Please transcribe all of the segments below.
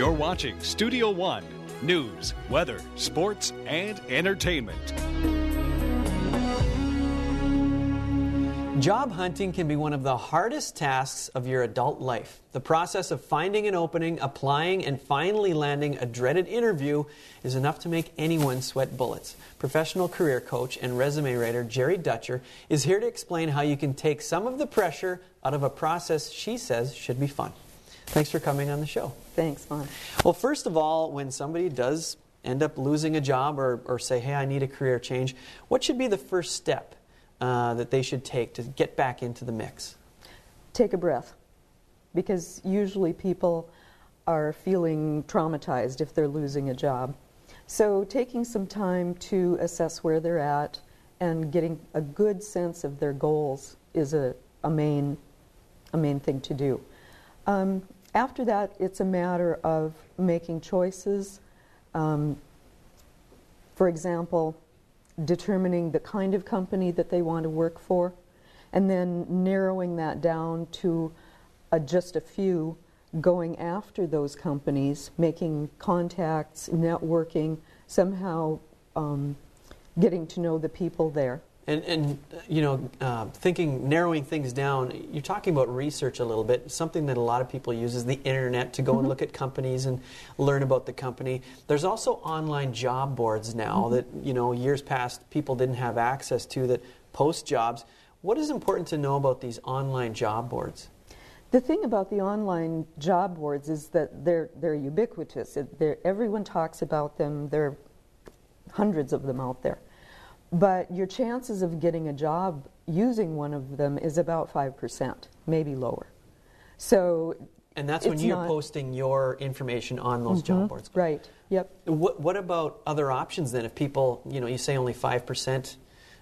You're watching Studio One, news, weather, sports, and entertainment. Job hunting can be one of the hardest tasks of your adult life. The process of finding an opening, applying, and finally landing a dreaded interview is enough to make anyone sweat bullets. Professional career coach and resume writer Jeri is here to explain how you can take some of the pressure out of a process she says should be fun. Thanks for coming on the show. Thanks, Vaughn. Well, first of all, when somebody does end up losing a job or say, hey, I need a career change, what should be the first step that they should take to get back into the mix? Take a breath, because usually people are feeling traumatized if they're losing a job. So taking some time to assess where they're at and getting a good sense of their goals is a main thing to do. After that, it's a matter of making choices. For example, determining the kind of company that they want to work for, and then narrowing that down to just a few, going after those companies, making contacts, networking, somehow getting to know the people there. And you know, narrowing things down, you're talking about research a little bit. Something that a lot of people use is the internet to go and look at companies and learn about the company. There's also online job boards now that, you know, years past people didn't have access to, that post jobs. What is important to know about these online job boards? The thing about the online job boards is that they're ubiquitous. Everyone talks about them. There are hundreds of them out there. But your chances of getting a job using one of them is about 5%, maybe lower. So, and that's when you're posting your information on those job boards. Right. Yep. What about other options then? If people, you know, you say only 5%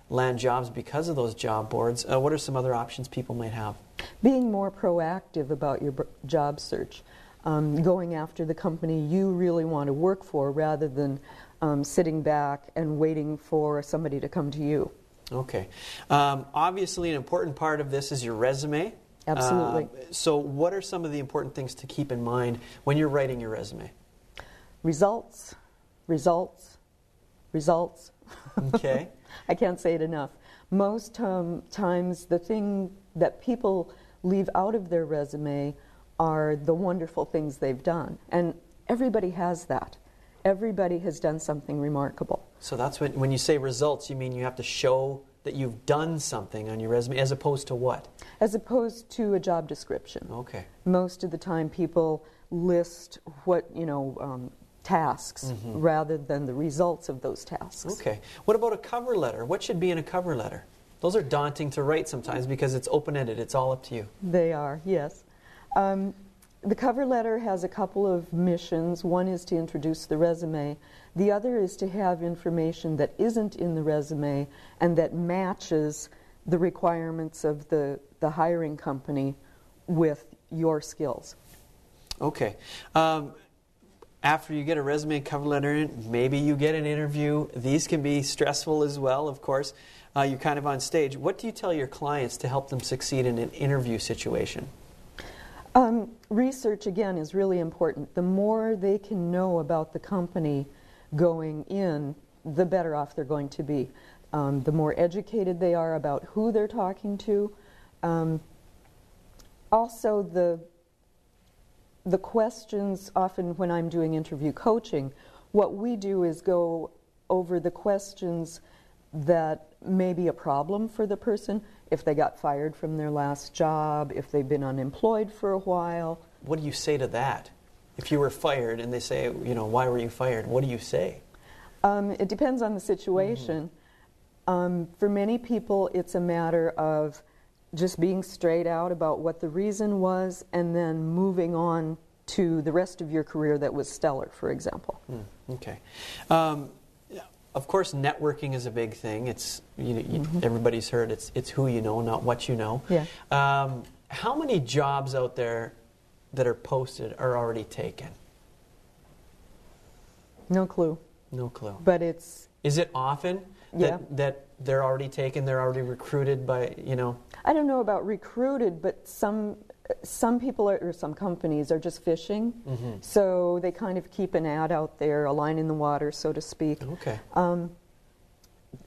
land jobs because of those job boards, what are some other options people might have? Being more proactive about your job search, going after the company you really want to work for rather than sitting back and waiting for somebody to come to you. Okay. Obviously, an important part of this is your resume. Absolutely. So what are some of the important things to keep in mind when you're writing your resume? Results, results, results. Okay. I can't say it enough. Most times the thing that people leave out of their resume are the wonderful things they've done. And everybody has that. Everybody has done something remarkable. So that's when you say results, you mean you have to show that you've done something on your resume, as opposed to what? As opposed to a job description. Okay. Most of the time people list what, tasks rather than the results of those tasks. Okay. What about a cover letter? What should be in a cover letter? Those are daunting to write sometimes because it's open-ended. It's all up to you. They are, yes. The cover letter has a couple of missions. One is to introduce the resume. The other is to have information that isn't in the resume and that matches the requirements of the hiring company with your skills. Okay. After you get a resume and cover letter in, maybe you get an interview. These can be stressful as well, of course. You're kind of on stage. What do you tell your clients to help them succeed in an interview situation? Research, again, is really important. The more they can know about the company going in, the better off they're going to be. The more educated they are about who they're talking to. Also, the questions, often when I'm doing interview coaching, what we do is go over the questions that may be a problem for the person. If they got fired from their last job, if they've been unemployed for a while. What do you say to that? If you were fired and they say, why were you fired? What do you say? It depends on the situation. For many people, it's a matter of just being straight out about what the reason was and then moving on to the rest of your career that was stellar, for example. Okay. Of course, networking is a big thing. It's everybody's heard it's who you know, not what you know. Yeah. How many jobs out there that are posted are already taken? No clue. No clue. But it's... Is it often that they're already taken, they're already recruited by, I don't know about recruited, but some people or some companies are just fishing, so they kind of keep an ad out there, a line in the water, so to speak. Okay.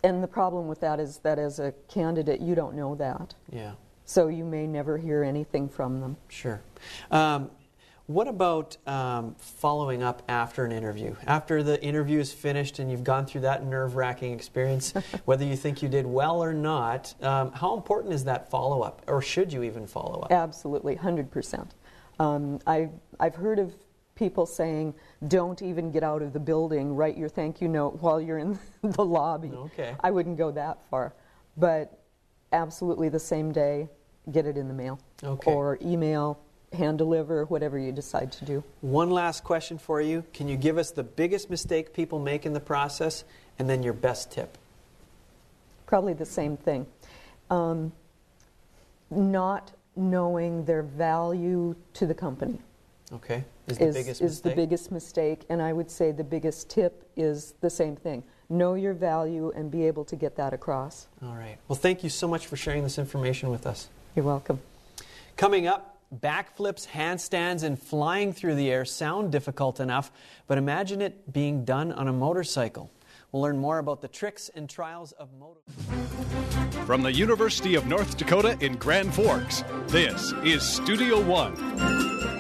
And the problem with that is that as a candidate, you don't know that. Yeah. So you may never hear anything from them. Sure. What about following up after an interview? After the interview is finished and you've gone through that nerve-wracking experience, whether you think you did well or not, how important is that follow-up, or should you even follow up? Absolutely, 100%. I've heard of people saying, don't even get out of the building, write your thank you note while you're in the lobby. Okay. I wouldn't go that far. But absolutely the same day, get it in the mail. Okay. Or email, hand deliver, whatever you decide to do. One last question for you. Can you give us the biggest mistake people make in the process, and then your best tip? Probably the same thing. Not knowing their value to the company. Okay. Is the biggest mistake, and I would say the biggest tip is the same thing. Know your value and be able to get that across. All right. Well, thank you so much for sharing this information with us. You're welcome. Coming up, backflips, handstands, and flying through the air sound difficult enough, but imagine it being done on a motorcycle. We'll learn more about the tricks and trials of From the University of North Dakota in Grand Forks, this is Studio One.